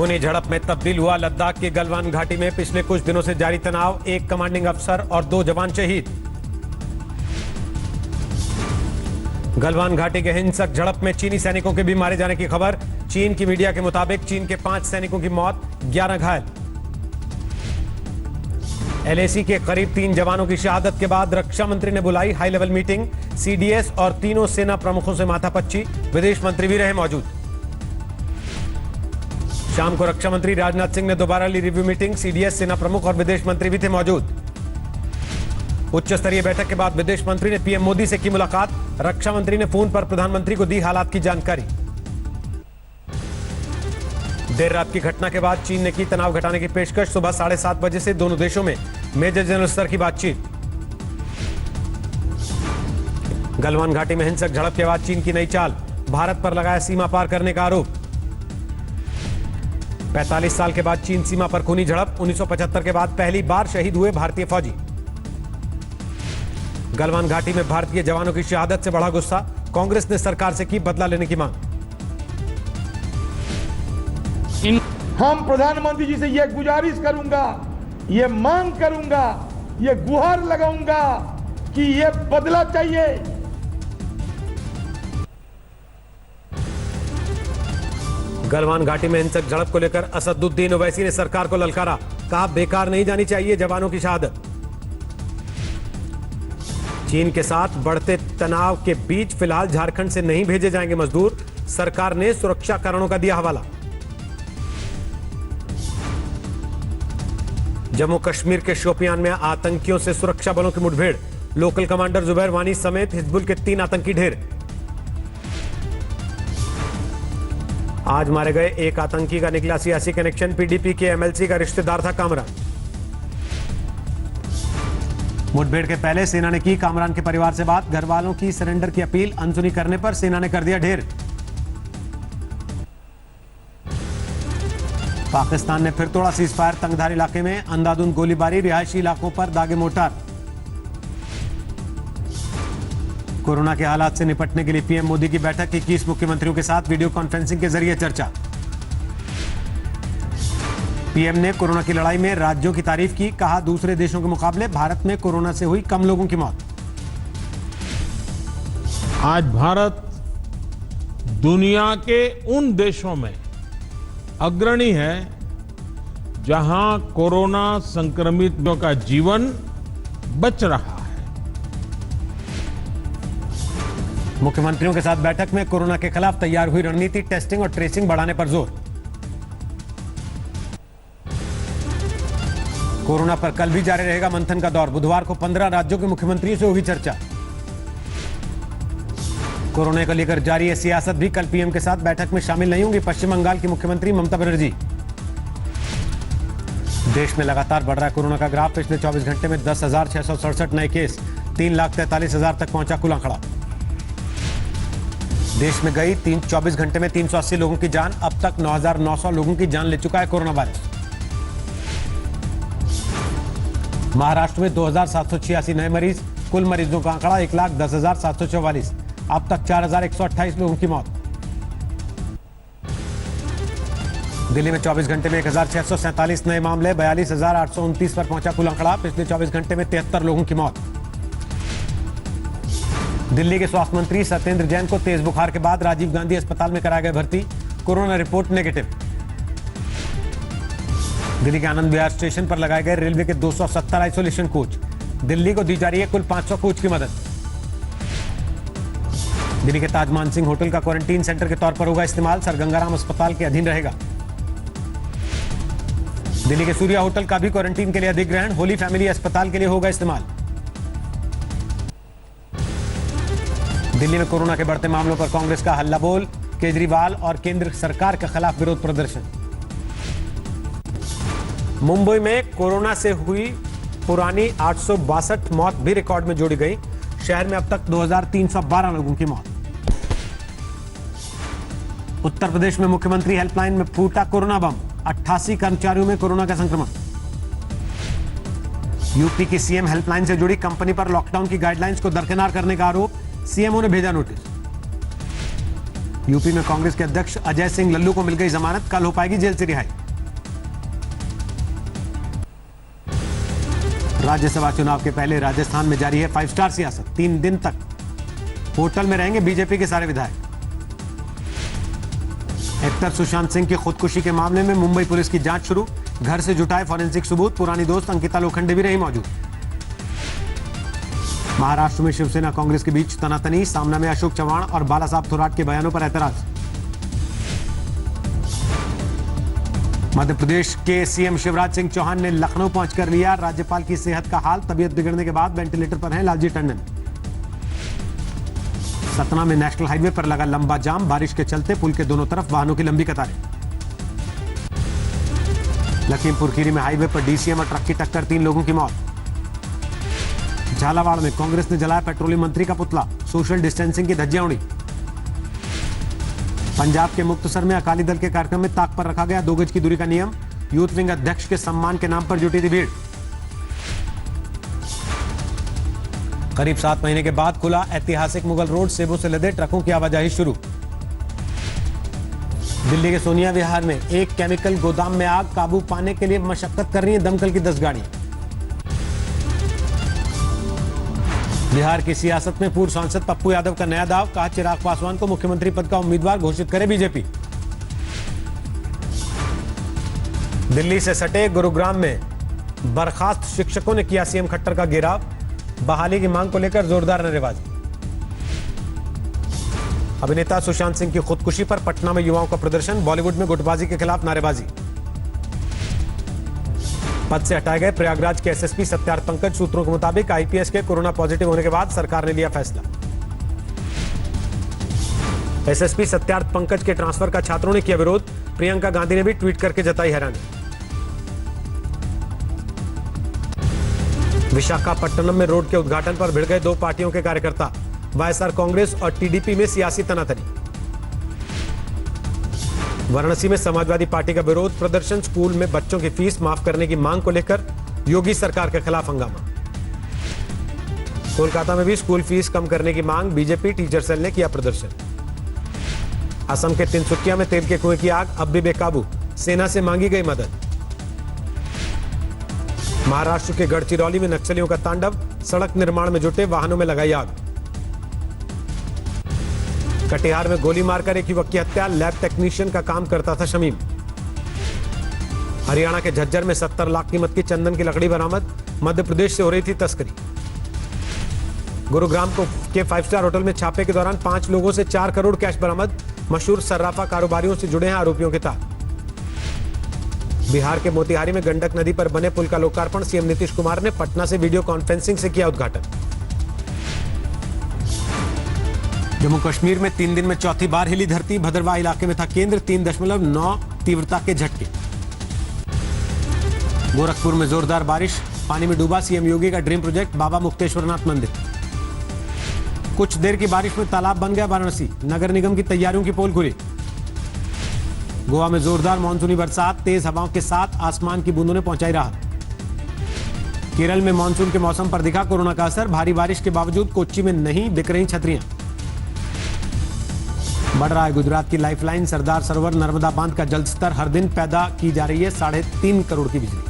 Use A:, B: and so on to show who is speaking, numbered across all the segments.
A: खूनी झड़प में तब्दील हुआ लद्दाख की गलवान घाटी में पिछले कुछ दिनों से जारी तनाव, एक कमांडिंग अफसर और 2 जवान शहीद। गलवान घाटी के हिंसक झड़प में चीनी सैनिकों के भी मारे जाने की खबर। चीन की मीडिया के मुताबिक चीन के 5 सैनिकों की मौत, 11 घायल। एलएसी के करीब 3 जवानों की शहादत के बाद रक्षा मंत्री ने बुलाई हाई लेवल मीटिंग। सीडीएस और तीनों सेना प्रमुखों से माथापच्ची, विदेश मंत्री भी रहे मौजूद। शाम को रक्षा मंत्री राजनाथ सिंह ने दोबारा ली रिव्यू मीटिंग। सीडीएस, सेना प्रमुख और विदेश मंत्री भी थे मौजूद। उच्च स्तरीय बैठक के बाद विदेश मंत्री ने पीएम मोदी से की मुलाकात। रक्षा मंत्री ने फोन पर प्रधानमंत्री को दी हालात की जानकारी। देर रात की घटना के बाद चीन ने की तनाव घटाने की पेशकश। सुबह 7:30 बजे से दोनों देशों में मेजर जनरल स्तर की बातचीत। गलवान घाटी में हिंसक झड़प के बाद चीन की नई चाल, भारत पर लगाया सीमा पार करने का आरोप। 45 साल के बाद चीन सीमा पर खूनी झड़प, 1975 के बाद पहली बार शहीद हुए भारतीय फौजी। गलवान घाटी में भारतीय जवानों की शहादत से बढ़ा गुस्सा, कांग्रेस ने सरकार से की बदला लेने की मांग।
B: हम प्रधानमंत्री जी से यह गुजारिश करूंगा, यह मांग करूंगा, यह गुहार लगाऊंगा कि यह बदला चाहिए।
A: गलवान घाटी में हिंसक झड़प को लेकर असदुद्दीन ओवैसी ने सरकार को ललकारा, कहा बेकार नहीं जानी चाहिए जवानों की शहादत। चीन के साथ बढ़ते तनाव के बीच फिलहाल झारखंड से नहीं भेजे जाएंगे मजदूर, सरकार ने सुरक्षा कारणों का दिया हवाला। जम्मू कश्मीर के शोपियान में आतंकियों से सुरक्षा बलों की मुठभेड़, लोकल कमांडर जुबैर वानी समेत हिजबुल के 3 आतंकी ढेर। आज मारे गए एक आतंकी का निकला सियासी कनेक्शन, पीडीपी के एमएलसी का रिश्तेदार था कामरान। मुठभेड़ के पहले सेना ने की कामरान के परिवार से बात, घर वालों की सरेंडर की अपील अनसुनी करने पर सेना ने कर दिया ढेर। पाकिस्तान ने फिर तोड़ा सीजफायर, तंगधार इलाके में अंधाधुंध गोलीबारी, रिहायशी इलाकों पर दागे मोर्टार। कोरोना के हालात से निपटने के लिए पीएम मोदी की बैठक, 21 मुख्यमंत्रियों के साथ वीडियो कॉन्फ्रेंसिंग के जरिए चर्चा। पीएम ने कोरोना की लड़ाई में राज्यों की तारीफ की, कहा दूसरे देशों के मुकाबले भारत में कोरोना से हुई कम लोगों की मौत।
C: आज भारत दुनिया के उन देशों में अग्रणी है जहां कोरोना संक्रमितों का जीवन बच रहा है।
A: मुख्यमंत्रियों के साथ बैठक में कोरोना के खिलाफ तैयार हुई रणनीति, टेस्टिंग और ट्रेसिंग बढ़ाने पर जोर। कोरोना पर कल भी जारी रहेगा मंथन का दौर, बुधवार को 15 राज्यों के मुख्यमंत्रियों से होगी चर्चा। कोरोना को लेकर जारी है सियासत भी, कल पीएम के साथ बैठक में शामिल नहीं होंगी पश्चिम बंगाल की मुख्यमंत्री ममता बनर्जी। देश में लगातार बढ़ रहा है कोरोना का ग्राफ, पिछले 24 घंटे में 10,667 नए केस, 3,43,000 तक पहुंचा कुल आंकड़ा। देश में गई 24 घंटे में 380 लोगों की जान, अब तक 9,900 लोगों की जान ले चुका है कोरोना वायरस। महाराष्ट्र में 2,786 नए मरीज, कुल मरीजों का आंकड़ा 1,10,744, अब तक 4,128 लोगों की मौत। दिल्ली में 24 घंटे में 1,647 नए मामले, 42,829 पर पहुंचा कुल आंकड़ा, पिछले 24 घंटे में 73 लोगों की मौत। दिल्ली के स्वास्थ्य मंत्री सत्येंद्र जैन को तेज बुखार के बाद राजीव गांधी अस्पताल में कराया गया भर्ती, कोरोना रिपोर्ट नेगेटिव। दिल्ली के आनंद विहार स्टेशन पर लगाए गए रेलवे के 270 आइसोलेशन कोच, दिल्ली को दी जा रही है कुल 500 कोच की मदद। दिल्ली के ताज मानसिंह होटल का क्वारंटीन सेंटर के तौर पर होगा इस्तेमाल, सर गंगाराम अस्पताल के अधीन रहेगा। दिल्ली के सूर्या होटल का भी क्वारंटीन के लिए अधिग्रहण, होली फैमिली अस्पताल के लिए होगा इस्तेमाल। दिल्ली में कोरोना के बढ़ते मामलों पर कांग्रेस का हल्ला बोल, केजरीवाल और केंद्र सरकार के खिलाफ विरोध प्रदर्शन। मुंबई में कोरोना से हुई पुरानी 862 मौत भी रिकॉर्ड में जोड़ी गई, शहर में अब तक 2,312 लोगों की मौत। उत्तर प्रदेश में मुख्यमंत्री हेल्पलाइन में फूटा कोरोना बम, 88 कर्मचारियों में कोरोना का संक्रमण। यूपी की सीएम हेल्पलाइन से जुड़ी कंपनी पर लॉकडाउन की गाइडलाइंस को दरकिनार करने का आरोप, सीएमओ ने भेजा नोटिस। यूपी में कांग्रेस के अध्यक्ष अजय सिंह लल्लू को मिल गई जमानत, कल हो पाएगी जेल से रिहाई। राज्यसभा चुनाव के पहले राजस्थान में जारी है 5 स्टार सियासत, 3 दिन तक होटल में रहेंगे बीजेपी के सारे विधायक। एक्टर सुशांत सिंह की खुदकुशी के मामले में मुंबई पुलिस की जांच शुरू, घर से जुटाए फॉरेंसिक सबूत, पुरानी दोस्त अंकिता लोखंडे भी रही मौजूद। महाराष्ट्र में शिवसेना कांग्रेस के बीच तनातनी, सामना में अशोक चव्हाण और बालासाहब थोराट के बयानों पर एतराज। मध्य प्रदेश के सीएम शिवराज सिंह चौहान ने लखनऊ पहुंचकर लिया राज्यपाल की सेहत का हाल, तबीयत बिगड़ने के बाद वेंटिलेटर पर हैं लालजी टंडन। सतना में नेशनल हाईवे पर लगा लंबा जाम, बारिश के चलते पुल के दोनों तरफ वाहनों की लंबी कतारें। लखीमपुर खीरी में हाईवे पर डीसीएम और ट्रक की टक्कर, 3 लोगों की मौत। झालावाड़ में कांग्रेस ने जलाया पेट्रोलियम मंत्री का पुतला, सोशल डिस्टेंसिंग की धज्जियां उड़ी। पंजाब के मुक्तसर में अकाली दल के कार्यक्रम में ताक पर रखा गया 2 गज की दूरी का नियम, यूथ विंग अध्यक्ष के सम्मान के नाम पर जुटी थी भीड़। करीब 7 महीने के बाद खुला ऐतिहासिक मुगल रोड, सेबों से लदे ट्रकों की आवाजाही शुरू। दिल्ली के सोनिया विहार में एक केमिकल गोदाम में आग, काबू पाने के लिए मशक्कत कर रही है दमकल की 10 गाड़ियां। बिहार की सियासत में पूर्व सांसद पप्पू यादव का नया दाव, कहा चिराग पासवान को मुख्यमंत्री पद का उम्मीदवार घोषित करे बीजेपी। दिल्ली से सटे गुरुग्राम में बर्खास्त शिक्षकों ने किया सीएम खट्टर का घेराव, बहाली की मांग को लेकर जोरदार नारेबाजी। अभिनेता सुशांत सिंह की खुदकुशी पर पटना में युवाओं का प्रदर्शन, बॉलीवुड में गुटबाजी के खिलाफ नारेबाजी। पद से हटाए गए प्रयागराज के एसएसपी सत्यार्थ पंकज, सूत्रों के मुताबिक आईपीएस के कोरोना पॉजिटिव होने के बाद सरकार ने लिया फैसला। एसएसपी सत्यार्थ पंकज के ट्रांसफर का छात्रों ने किया विरोध, प्रियंका गांधी ने भी ट्वीट करके जताई हैरानी। विशाखापट्टनम में रोड के उद्घाटन पर भिड़ गए 2 पार्टियों के कार्यकर्ता, वाईएसआर कांग्रेस और टीडीपी में सियासी तनातनी। वाराणसी में समाजवादी पार्टी का विरोध प्रदर्शन, स्कूल में बच्चों की फीस माफ करने की मांग को लेकर योगी सरकार के खिलाफ हंगामा। कोलकाता में भी स्कूल फीस कम करने की मांग, बीजेपी टीचर सेल ने किया प्रदर्शन। असम के तिनसुकिया में तेल के कुएं की आग, अब भी बेकाबू, सेना से मांगी गई मदद। महाराष्ट्र के गढ़चिरौली में नक्सलियों का तांडव, सड़क निर्माण में जुटे वाहनों में लगाई आग। कटिहार में गोली मारकर एक युवक की हत्या, लैब टेक्नीशियन का काम करता था शमीम। हरियाणा के झज्जर में 70 लाख कीमत की चंदन की लकड़ी बरामद, मध्य प्रदेश से हो रही थी तस्करी। गुरुग्राम के 5 स्टार होटल में छापे के दौरान 5 लोगों से 4 करोड़ कैश बरामद, मशहूर सर्राफा कारोबारियों से जुड़े हैं आरोपियों के तार। बिहार के मोतिहारी में गंडक नदी पर बने पुल का लोकार्पण, सीएम नीतीश कुमार ने पटना से वीडियो कॉन्फ्रेंसिंग से किया उद्घाटन। जम्मू कश्मीर में 3 दिन में चौथी बार हिली धरती, भद्रवाह इलाके में था केंद्र, 3.9 तीव्रता के झटके। गोरखपुर में जोरदार बारिश, पानी में डूबा सीएम योगी का ड्रीम प्रोजेक्ट बाबा मुक्तेश्वरनाथ मंदिर। कुछ देर की बारिश में तालाब बन गया वाराणसी, नगर निगम की तैयारियों की पोल खुली। गोवा में जोरदार मानसूनी बरसात, तेज हवाओं के साथ आसमान की बूंदों ने पहुंचाई राहत। केरल में मानसून के मौसम पर दिखा कोरोना का असर, भारी बारिश के बावजूद कोच्चि में नहीं बिक रही छतरियां। बढ़ रहा है गुजरात की लाइफलाइन, सरदार सरोवर नर्मदा बांध का जल स्तर, हर दिन पैदा की जा रही है 3.5 करोड़ की बिजली।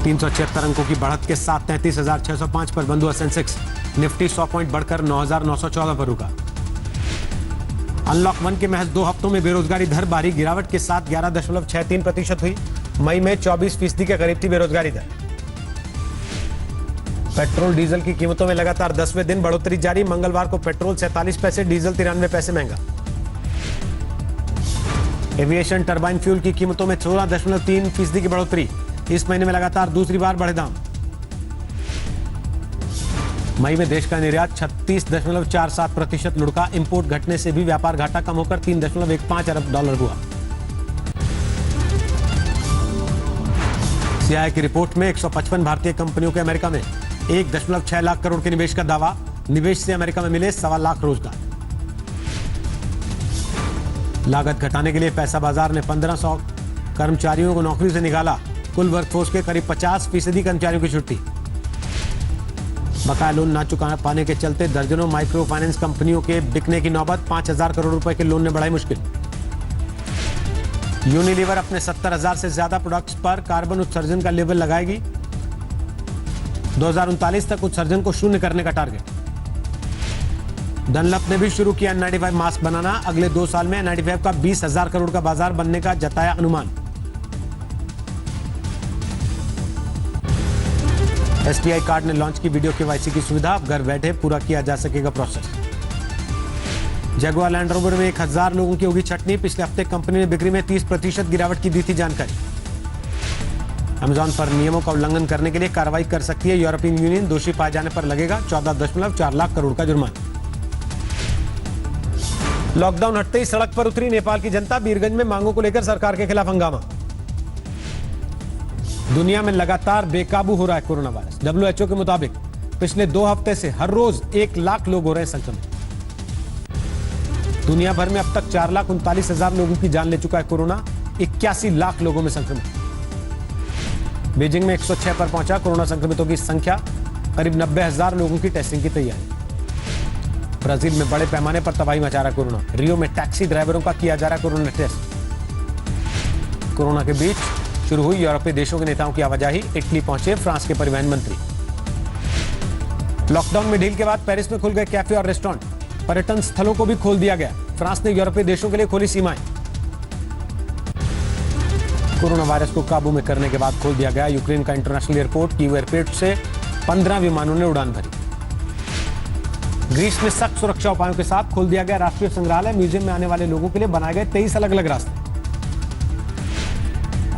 A: 376 अंकों की बढ़त के साथ 33,605 पर बंद हुआ सेंसेक्स, निफ्टी 100 पॉइंट बढ़कर 9,914 पर रुका। अनलॉक 1 के महज 2 हफ्तों में बेरोजगारी दर भारी गिरावट के साथ 11.63% हुई। मई में 24% के करीब थी बेरोजगारी दर। पेट्रोल डीजल की कीमतों में लगातार 10वें दिन बढ़ोतरी जारी, मंगलवार को पेट्रोल 47 पैसे, डीजल 93 पैसे महंगा। एविएशन टरबाइन फ्यूल की कीमतों में 16.3% की बढ़ोतरी, इस महीने में लगातार दूसरी बार बढ़े दाम। मई में देश का निर्यात 36.47% लुढ़का, इंपोर्ट घटने से भी व्यापार घाटा कम होकर $3.15 अरब हुआ। सीआईए की रिपोर्ट में 155 भारतीय कंपनियों के अमेरिका में 1.6 लाख करोड़ के निवेश का दावा, निवेश से अमेरिका में मिले 1.25 लाख रोजगार। लागत घटाने के लिए पैसा बाजार ने 1500 कर्मचारियों को नौकरी से निकाला, कुल वर्कफोर्स के करीब 50% कर्मचारियों की छुट्टी। बकाया लोन ना चुका पाने के चलते दर्जनों माइक्रो फाइनेंस कंपनियों के बिकने की नौबत। 5,000 करोड़ रुपए के लोन ने बढ़ाई मुश्किल। यूनिलीवर अपने 70,000 से ज्यादा प्रोडक्ट्स पर कार्बन उत्सर्जन का लेवल लगाएगी। 2039 तक उत्सर्जन को शून्य करने का टारगेट। डनलप ने भी शुरू किया N95 मास्क बनाना। अगले 2 साल में N95 का 20,000 करोड़ का बाजार बनने का जताया अनुमान। SBI कार्ड ने लॉन्च की वीडियो KYC की सुविधा। अब घर बैठे पूरा किया जा सकेगा प्रोसेस। जगुआर लैंड रोवर में 1,000 लोगों की होगी छटनी। पिछले हफ्ते कंपनी ने बिक्री में 30% गिरावट की दी थी जानकारी। अमेजॉन पर नियमों का उल्लंघन करने के लिए कार्रवाई कर सकती है यूरोपियन यूनियन। दोषी पाए जाने पर लगेगा 14.4 लाख करोड़ का जुर्माना। लॉकडाउन हटते ही सड़क पर उतरी नेपाल की जनता। बीरगंज में मांगों को लेकर सरकार के खिलाफ हंगामा। दुनिया में लगातार बेकाबू हो रहा है कोरोना वायरस। WHO के मुताबिक पिछले 2 हफ्ते से हर रोज 1 लाख लोग हो रहे हैं संक्रमित। दुनिया भर में अब तक 4,39,000 लोगों की जान ले चुका है कोरोना। 81 लाख लोगों में संक्रमित। बीजिंग में 106 पर पहुंचा कोरोना संक्रमितों की संख्या। करीब 90,000 लोगों की टेस्टिंग की तैयारी। ब्राजील में बड़े पैमाने पर तबाही मचा रहा कोरोना। रियो में टैक्सी ड्राइवरों का किया जा रहा कोरोना टेस्ट। कोरोना के बीच शुरू हुई यूरोपीय देशों के नेताओं की आवाजाही। इटली पहुंचे फ्रांस के परिवहन मंत्री। लॉकडाउन में ढील के बाद पेरिस में खुल गए कैफे और रेस्टोरेंट। पर्यटन स्थलों को भी खोल दिया गया। फ्रांस ने यूरोपीय देशों के लिए खोली सीमाएं। कोरोना वायरस को काबू में करने के बाद खोल दिया गया यूक्रेन का इंटरनेशनल एयरपोर्ट। कीव एयरपोर्ट से 15 विमानों ने उड़ान भरी। ग्रीस में सख्त सुरक्षा उपायों के साथ खोल दिया गया राष्ट्रीय संग्रहालय। म्यूजियम में आने वाले लोगों के लिए बनाए गए 23 अलग अलग रास्ते।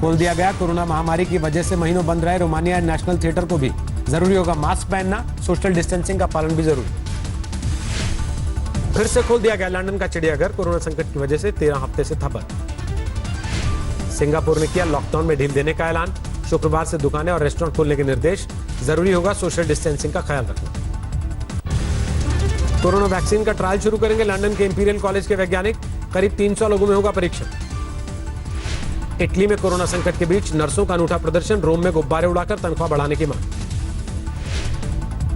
A: खोल दिया गया। कोरोना महामारी की वजह से महीनों बंद रहे रोमानिया नेशनल थिएटर को भी जरूरी होगा मास्क पहनना। सोशल डिस्टेंसिंग का पालन भी जरूरी। फिर से खोल दिया गया लंदन का चिड़ियाघर। कोरोना संकट की वजह से 13 हफ्ते से था बंद। सिंगापुर ने किया लॉकडाउन में ढील देने का ऐलान। शुक्रवार से दुकानें और रेस्टोरेंट खोलने के निर्देश। जरूरी होगा सोशल डिस्टेंसिंग का ख्याल रखना। कोरोना वैक्सीन का ट्रायल शुरू करेंगे लंदन के इंपीरियल कॉलेज के वैज्ञानिक। करीब 300 लोगों में होगा परीक्षण। इटली में कोरोना संकट के बीच नर्सों का अनूठा प्रदर्शन। रोम में गुब्बारे उड़ाकर तनख्वाह बढ़ाने की मांग।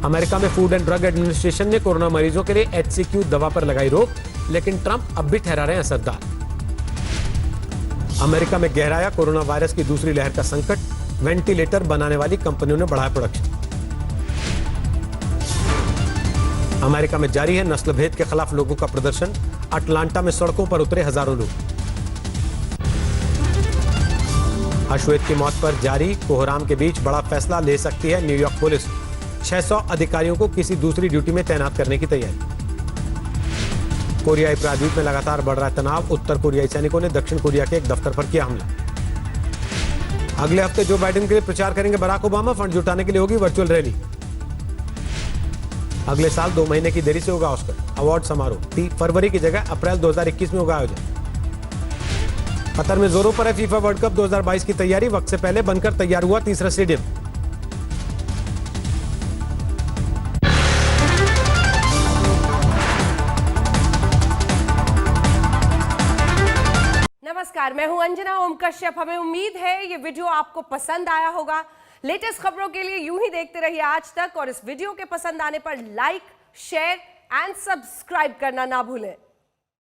A: अमेरिका में फूड एंड ड्रग एडमिनिस्ट्रेशन ने कोरोना मरीजों के लिए HCQ दवा पर लगाई रोक, लेकिन ट्रंप अब भी ठहरा रहे हैं असरदार। अमेरिका में गहराया कोरोना वायरस की दूसरी लहर का संकट। वेंटिलेटर बनाने वाली कंपनियों ने बढ़ाया प्रोडक्शन। अमेरिका में जारी है नस्ल भेद के खिलाफ लोगों का प्रदर्शन। अटलांटा में सड़कों पर उतरे हजारों लोग। अश्वेत की मौत पर जारी कोहराम के बीच बड़ा फैसला ले सकती है न्यूयॉर्क पुलिस। 600 अधिकारियों को किसी दूसरी ड्यूटी में तैनात करने की तैयारी। कोरियाई प्रायद्वीप में लगातार बढ़ रहा है तनाव। उत्तर कोरियाई सैनिकों ने दक्षिण कोरिया के एक दफ्तर पर किया हमला। अगले हफ्ते जो बाइडेन के लिए प्रचार करेंगे बराक ओबामा। फंड जुटाने के लिए होगी वर्चुअल रैली। अगले साल 2 महीने की देरी से होगा ऑस्कर अवार्ड समारोह। 3 फरवरी की जगह अप्रैल 2021 में होगा आयोजन। कतर में जोरों पर है फीफा वर्ल्ड कप 2022 की तैयारी। वक्त से पहले बनकर तैयार हुआ तीसरा स्टेडियम।
D: नमस्कार, मैं हूं अंजना ओम कश्यप। हमें उम्मीद है ये वीडियो आपको पसंद आया होगा। लेटेस्ट खबरों के लिए यूं ही देखते रहिए आज तक और इस वीडियो के पसंद आने पर लाइक, शेयर एंड सब्सक्राइब करना ना भूलें।